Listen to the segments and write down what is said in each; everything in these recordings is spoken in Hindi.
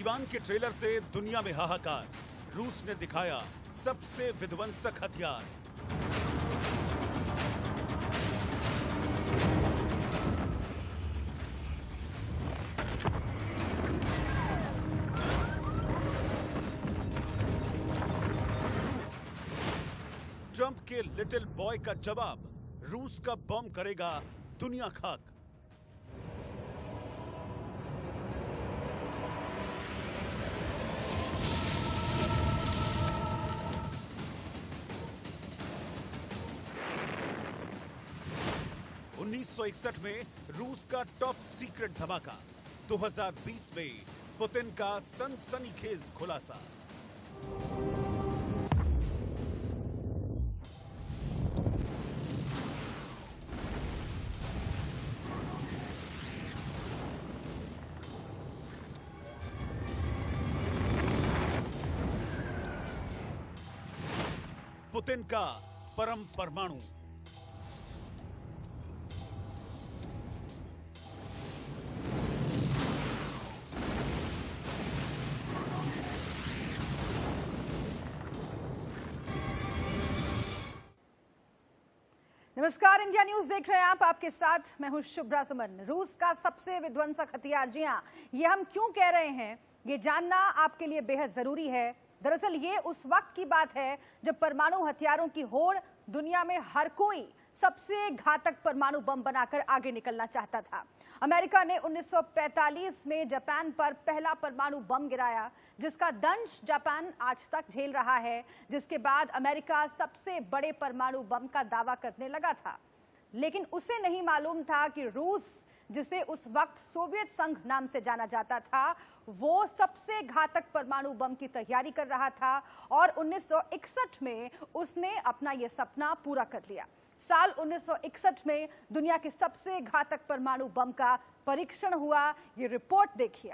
दीवान के ट्रेलर से दुनिया में हाहाकार। रूस ने दिखाया सबसे विध्वंसक हथियार। ट्रंप के लिटिल बॉय का जवाब, रूस का बम करेगा दुनिया खाक। उन्नीस 1961 में रूस का टॉप सीक्रेट धमाका, 2020 में पुतिन का सनसनीखेज खुलासा। पुतिन का परम परमाणु। नमस्कार, इंडिया न्यूज देख रहे हैं आप। आपके साथ मैं हूं शुभ्रा सुमन। रूस का सबसे विध्वंसक हथियार, जी हां, ये हम क्यों कह रहे हैं, ये जानना आपके लिए बेहद जरूरी है। दरअसल ये उस वक्त की बात है जब परमाणु हथियारों की होड़ दुनिया में हर कोई सबसे घातक परमाणु बम बनाकर आगे निकलना चाहता था। अमेरिका ने 1945 में जापान पर पहला परमाणु बम गिराया, जिसका दंश जापान आज तक झेल रहा है, जिसके बाद अमेरिका सबसे बड़े परमाणु बम का दावा करने लगा था। लेकिन उसे नहीं मालूम था कि रूस, जिसे उस वक्त सोवियत संघ नाम से जाना जाता था, वो सबसे घातक परमाणु बम की तैयारी कर रहा था और 1961 में उसने अपना यह सपना पूरा कर लिया। साल 1961 में दुनिया के सबसे घातक परमाणु बम का परीक्षण हुआ। ये रिपोर्ट देखिए।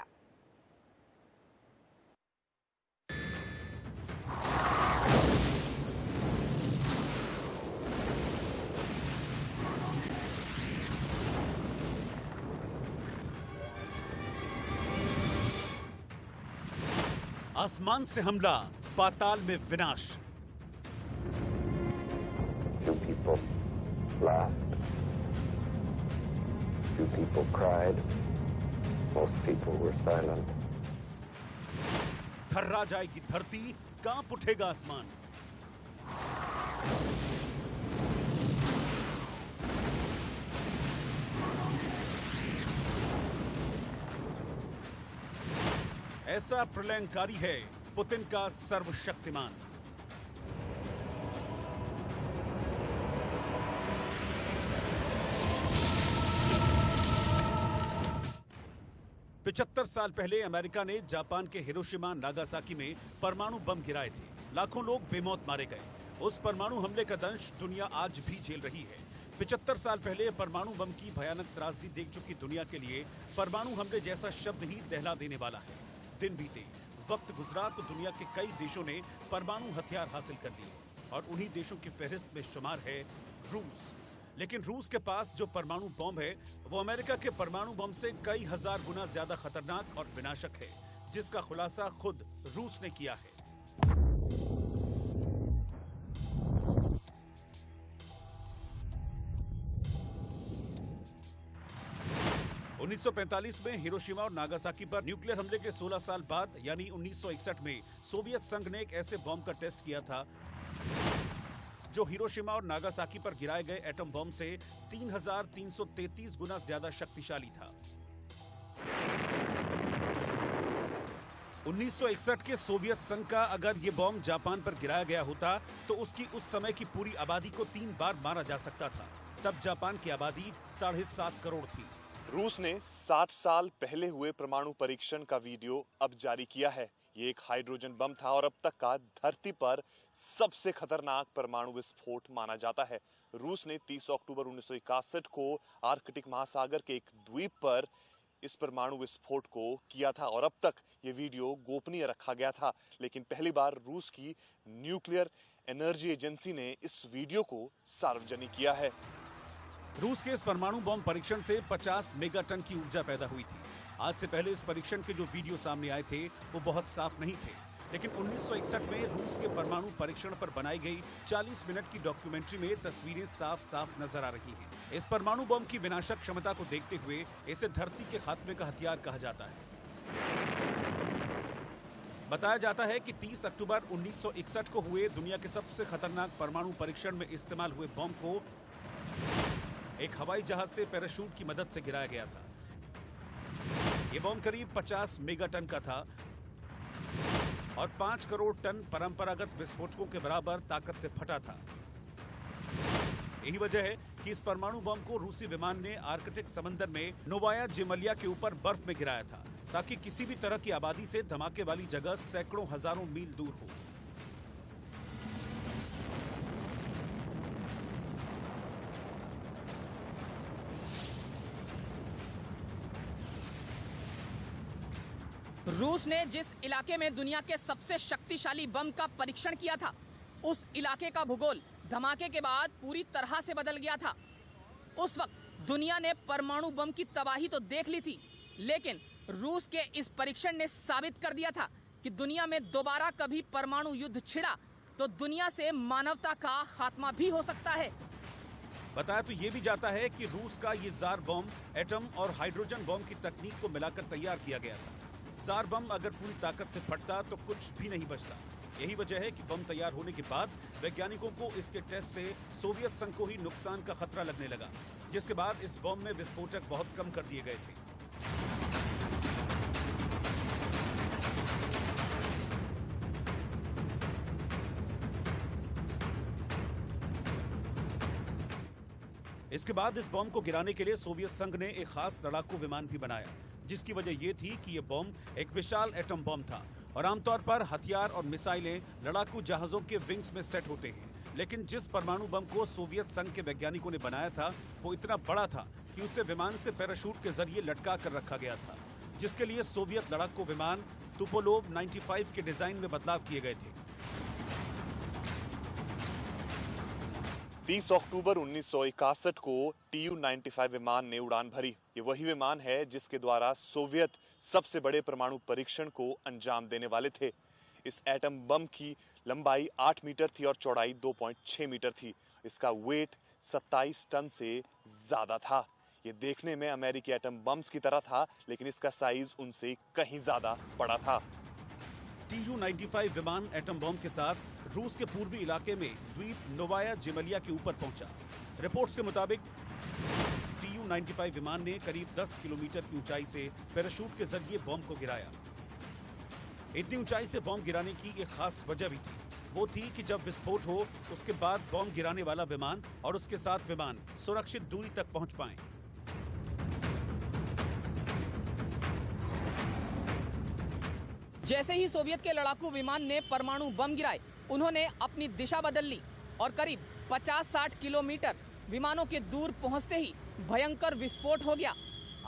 आसमान से हमला, पाताल में विनाश। Few people laughed. Few people cried. Most people were silent. थर्रा जाएगी धरती, कांप उठेगा आसमान। ऐसा प्रलयंकारी है पुतिन का सर्वशक्तिमान। पिछहत्तर साल पहले अमेरिका ने जापान के हिरोशिमा नागासाकी में परमाणु बम गिराए थे। लाखों लोग बेमौत मारे गए। उस परमाणु हमले का दंश दुनिया आज भी झेल रही है। 75 साल पहले परमाणु बम की भयानक त्रासदी देख चुकी दुनिया के लिए परमाणु हमले जैसा शब्द ही दहला देने वाला है। दिन बीते, वक्त गुजरा तो दुनिया के कई देशों ने परमाणु हथियार हासिल कर लिए और उन्हीं देशों की फहरिस्त में शुमार है रूस। लेकिन रूस के पास जो परमाणु बम है वो अमेरिका के परमाणु बम से कई हजार गुना ज्यादा खतरनाक और विनाशक है, जिसका खुलासा खुद रूस ने किया है। उन्नीस 1945 में हिरोशिमा और नागासाकी पर न्यूक्लियर हमले के 16 साल बाद यानी 1961 में सोवियत संघ ने एक ऐसे बम का टेस्ट किया था जो हिरोशिमा और नागासाकी पर गिराए गए एटम बम से 3333 गुना ज्यादा शक्तिशाली था। 1961 के सोवियत संघ का अगर ये बम जापान पर गिराया गया होता तो उसकी उस समय की पूरी आबादी को 3 बार मारा जा सकता था। तब जापान की आबादी 7.5 करोड़ थी। रूस ने 60 साल पहले हुए परमाणु परीक्षण का वीडियो अब जारी किया है। ये एक हाइड्रोजन बम था और अब तक का धरती पर सबसे खतरनाक परमाणु विस्फोट माना जाता है। रूस ने 30 अक्टूबर 1961 को आर्कटिक महासागर के एक द्वीप पर इस परमाणु विस्फोट को किया था और अब तक ये वीडियो गोपनीय रखा गया था। लेकिन पहली बार रूस की न्यूक्लियर एनर्जी एजेंसी ने इस वीडियो को सार्वजनिक किया है। रूस के इस परमाणु बम परीक्षण से 50 मेगाटन की ऊर्जा पैदा हुई थी। आज से पहले इस परीक्षण के जो वीडियो सामने आए थे वो बहुत साफ नहीं थे, लेकिन 1961 में रूस के परमाणु परीक्षण पर बनाई गई 40 मिनट की डॉक्यूमेंट्री में तस्वीरें साफ साफ नजर आ रही हैं। इस परमाणु बम की विनाशक क्षमता को देखते हुए इसे धरती के खात्मे का हथियार कहा जाता है। बताया जाता है कि 30 अक्टूबर 1961 को हुए दुनिया के सबसे खतरनाक परमाणु परीक्षण में इस्तेमाल हुए बम को एक हवाई जहाज से पैराशूट की मदद से गिराया गया था। ये बम करीब 50 मेगाटन का था और 5 करोड़ टन परंपरागत विस्फोटकों के बराबर ताकत से फटा था। यही वजह है कि इस परमाणु बम को रूसी विमान ने आर्कटिक समंदर में नोवाया जेमलिया के ऊपर बर्फ में गिराया था, ताकि किसी भी तरह की आबादी से धमाके वाली जगह सैकड़ों हजारों मील दूर हो। रूस ने जिस इलाके में दुनिया के सबसे शक्तिशाली बम का परीक्षण किया था, उस इलाके का भूगोल धमाके के बाद पूरी तरह से बदल गया था। उस वक्त दुनिया ने परमाणु बम की तबाही तो देख ली थी, लेकिन रूस के इस परीक्षण ने साबित कर दिया था कि दुनिया में दोबारा कभी परमाणु युद्ध छिड़ा तो दुनिया से मानवता का खात्मा भी हो सकता है। बताया तो ये भी जाता है कि रूस का ये जार बम एटम और हाइड्रोजन बम की तकनीक को मिलाकर तैयार किया गया था। जार बम अगर पूरी ताकत से फटता तो कुछ भी नहीं बचता। यही वजह है कि बम तैयार होने के बाद वैज्ञानिकों को इसके टेस्ट से सोवियत संघ को ही नुकसान का खतरा लगने लगा, जिसके बाद इस बम में विस्फोटक बहुत कम कर दिए गए थे। इसके बाद इस बम को गिराने के लिए सोवियत संघ ने एक खास लड़ाकू विमान भी बनाया, जिसकी वजह यह थी कि यह बम एक विशाल एटम बम था और आमतौर पर हथियार और मिसाइलें लड़ाकू जहाजों के विंग्स में सेट होते हैं। लेकिन जिस परमाणु बम को सोवियत संघ के वैज्ञानिकों ने बनाया था वो इतना बड़ा था कि उसे विमान से पैराशूट के जरिए लटका कर रखा गया था, जिसके लिए सोवियत लड़ाकू विमान तुपोलोव 95 के डिजाइन में बदलाव किए गए थे। 30 अक्टूबर 1961 को Tu-95 विमान ने उड़ान भरी। ये वही विमान है जिसके द्वारा सोवियत सबसे बड़े परमाणु परीक्षण को अंजाम देने वाले थे। इस एटम बम की लंबाई 8 मीटर थी और चौड़ाई 2.6 मीटर थी। इसका वेट 27 टन से ज्यादा था। ये देखने में अमेरिकी एटम बम्स की तरह था, लेकिन इसका साइज उनसे कहीं ज्यादा बड़ा था। Tu-95 विमान एटम बम के साथ रूस के पूर्वी इलाके में द्वीप नोवाया जेमलिया के ऊपर पहुंचा। रिपोर्ट्स के मुताबिक Tu-95 विमान ने करीब 10 किलोमीटर की ऊंचाई से पैराशूट के जरिए बम को गिराया। इतनी ऊंचाई से बम गिराने की एक खास वजह भी थी। वो थी कि जब विस्फोट हो उसके बाद बम गिराने वाला विमान और उसके साथ विमान सुरक्षित दूरी तक पहुंच पाएं। जैसे ही सोवियत के लड़ाकू विमान ने परमाणु बम गिराए, उन्होंने अपनी दिशा बदल ली और करीब 50-60 किलोमीटर विमानों के दूर पहुंचते ही भयंकर विस्फोट हो गया।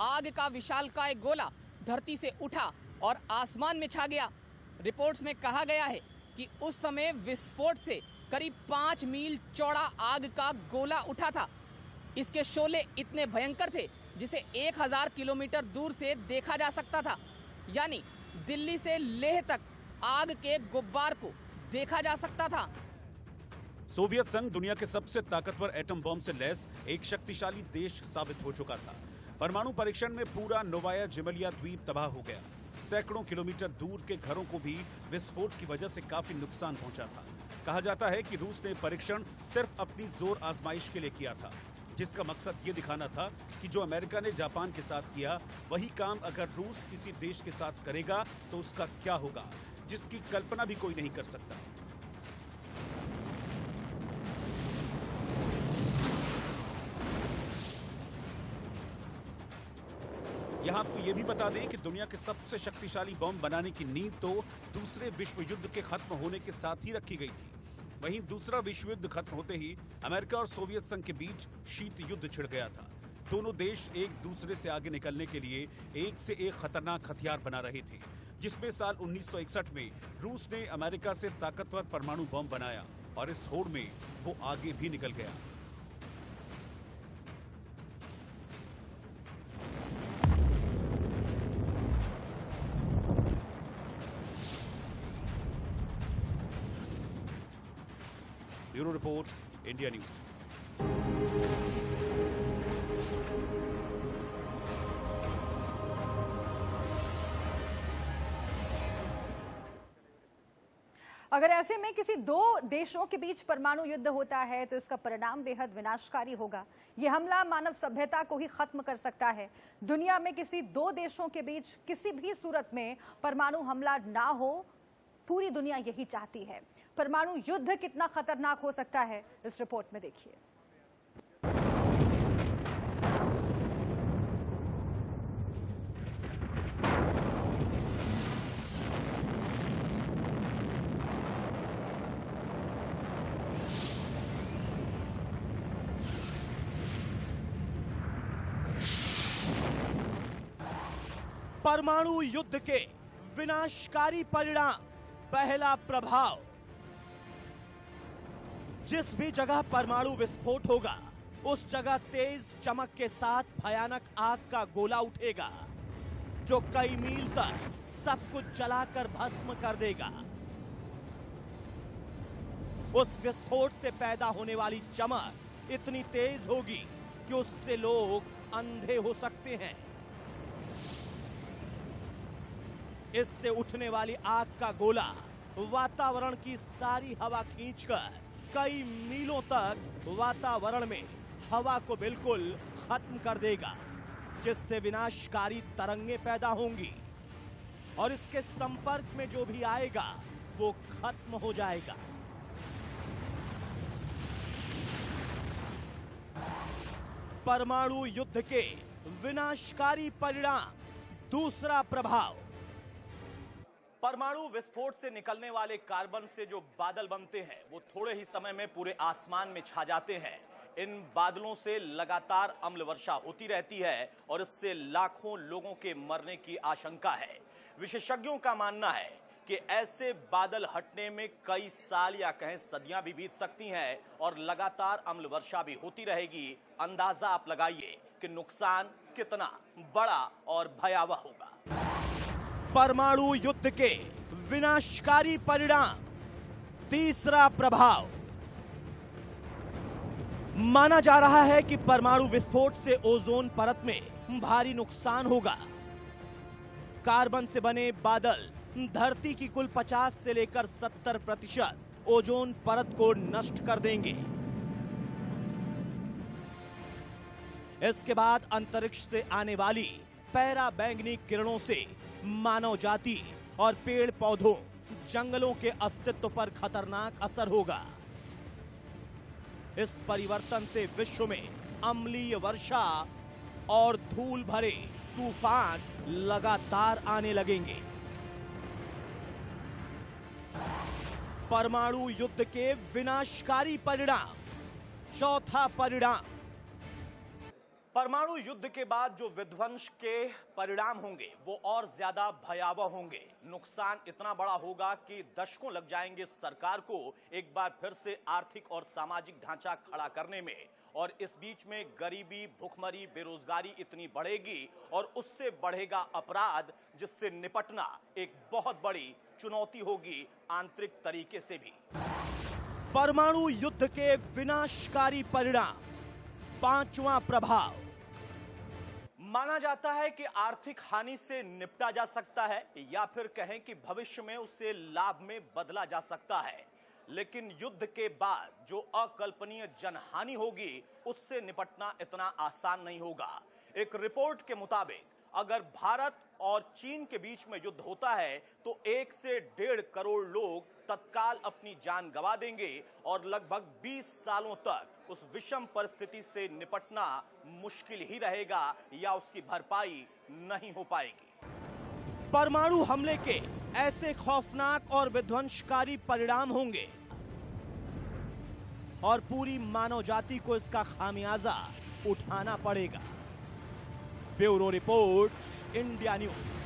आग का विशालकाय गोला धरती से उठा और आसमान में छा गया। रिपोर्ट्स में कहा गया है कि उस समय विस्फोट से करीब 5 मील चौड़ा आग का गोला उठा था। इसके शोले इतने भयंकर थे जिसे 1000 किलोमीटर दूर से देखा जा सकता था, यानी दिल्ली से लेह तक आग के गुब्बार को देखा जा सकता था। सोवियत संघ दुनिया के सबसे ताकतवर एटम बम से लैस एक शक्तिशाली देश साबित हो चुका था। परमाणु परीक्षण में पूरा नोवाया जेमलिया द्वीप तबाह हो गया। सैकड़ों किलोमीटर दूर के घरों को भी विस्फोट की वजह से काफी नुकसान पहुंचा था। कहा जाता है कि रूस ने परीक्षण सिर्फ अपनी जोर आजमाइश के लिए किया था, जिसका मकसद ये दिखाना था कि जो अमेरिका ने जापान के साथ किया, वही काम अगर रूस किसी देश के साथ करेगा तो उसका क्या होगा, जिसकी कल्पना भी कोई नहीं कर सकता। यहाँ आपको ये भी बता दें कि दुनिया के सबसे शक्तिशाली बम बनाने की नींव तो दूसरे विश्व युद्ध के खत्म होने के साथ ही रखी गई थी। वहीं दूसरा विश्व युद्ध खत्म होते ही अमेरिका और सोवियत संघ के बीच शीत युद्ध छिड़ गया था। दोनों देश एक दूसरे से आगे निकलने के लिए एक से एक खतरनाक हथियार बना रहे थे, जिसमें साल 1961 में रूस ने अमेरिका से ताकतवर परमाणु बम बनाया और इस होड़ में वो आगे भी निकल गया। Bureau report, India news. अगर ऐसे में किसी दो देशों के बीच परमाणु युद्ध होता है तो इसका परिणाम बेहद विनाशकारी होगा। यह हमला मानव सभ्यता को ही खत्म कर सकता है। दुनिया में किसी दो देशों के बीच किसी भी सूरत में परमाणु हमला ना हो, पूरी दुनिया यही चाहती है। परमाणु युद्ध कितना खतरनाक हो सकता है, इस रिपोर्ट में देखिए। परमाणु युद्ध के विनाशकारी परिणाम। पहला प्रभाव, जिस भी जगह परमाणु विस्फोट होगा उस जगह तेज चमक के साथ भयानक आग का गोला उठेगा जो कई मील तक सब कुछ जलाकर भस्म कर देगा। उस विस्फोट से पैदा होने वाली चमक इतनी तेज होगी कि उससे लोग अंधे हो सकते हैं। इससे उठने वाली आग का गोला वातावरण की सारी हवा खींचकर कई मीलों तक वातावरण में हवा को बिल्कुल खत्म कर देगा, जिससे विनाशकारी तरंगें पैदा होंगी और इसके संपर्क में जो भी आएगा वो खत्म हो जाएगा। परमाणु युद्ध के विनाशकारी परिणाम। दूसरा प्रभाव, परमाणु विस्फोट से निकलने वाले कार्बन से जो बादल बनते हैं वो थोड़े ही समय में पूरे आसमान में छा जाते हैं। इन बादलों से लगातार अम्ल वर्षा होती रहती है और इससे लाखों लोगों के मरने की आशंका है। विशेषज्ञों का मानना है कि ऐसे बादल हटने में कई साल या कहें सदियां भी बीत सकती हैं और लगातार अम्ल वर्षा भी होती रहेगी। अंदाजा आप लगाइए कि नुकसान कितना बड़ा और भयावह होगा। परमाणु युद्ध के विनाशकारी परिणाम। तीसरा प्रभाव, माना जा रहा है कि परमाणु विस्फोट से ओजोन परत में भारी नुकसान होगा। कार्बन से बने बादल धरती की कुल 50 से लेकर 70% ओजोन परत को नष्ट कर देंगे। इसके बाद अंतरिक्ष से आने वाली पैराबैंगनी किरणों से मानव जाति और पेड़ पौधों, जंगलों के अस्तित्व पर खतरनाक असर होगा। इस परिवर्तन से विश्व में अम्लीय वर्षा और धूल भरे तूफान लगातार आने लगेंगे। परमाणु युद्ध के विनाशकारी परिणाम। चौथा परिणाम, परमाणु युद्ध के बाद जो विध्वंस के परिणाम होंगे वो और ज्यादा भयावह होंगे। नुकसान इतना बड़ा होगा कि दशकों लग जाएंगे सरकार को एक बार फिर से आर्थिक और सामाजिक ढांचा खड़ा करने में, और इस बीच में गरीबी, भुखमरी, बेरोजगारी इतनी बढ़ेगी और उससे बढ़ेगा अपराध, जिससे निपटना एक बहुत बड़ी चुनौती होगी आंतरिक तरीके से भी। परमाणु युद्ध के विनाशकारी परिणाम। पांचवा प्रभाव, माना जाता है कि आर्थिक हानि से निपटा जा सकता है या फिर कहें कि भविष्य में उसे लाभ में बदला जा सकता है, लेकिन युद्ध के बाद जो अकल्पनीय जनहानि होगी उससे निपटना इतना आसान नहीं होगा। एक रिपोर्ट के मुताबिक अगर भारत और चीन के बीच में युद्ध होता है तो 1 से 1.5 करोड़ लोग तत्काल अपनी जान गंवा देंगे और लगभग 20 सालों तक उस विषम परिस्थिति से निपटना मुश्किल ही रहेगा या उसकी भरपाई नहीं हो पाएगी। परमाणु हमले के ऐसे खौफनाक और विध्वंसकारी परिणाम होंगे और पूरी मानव जाति को इसका खामियाजा उठाना पड़ेगा। Bureau report, India news.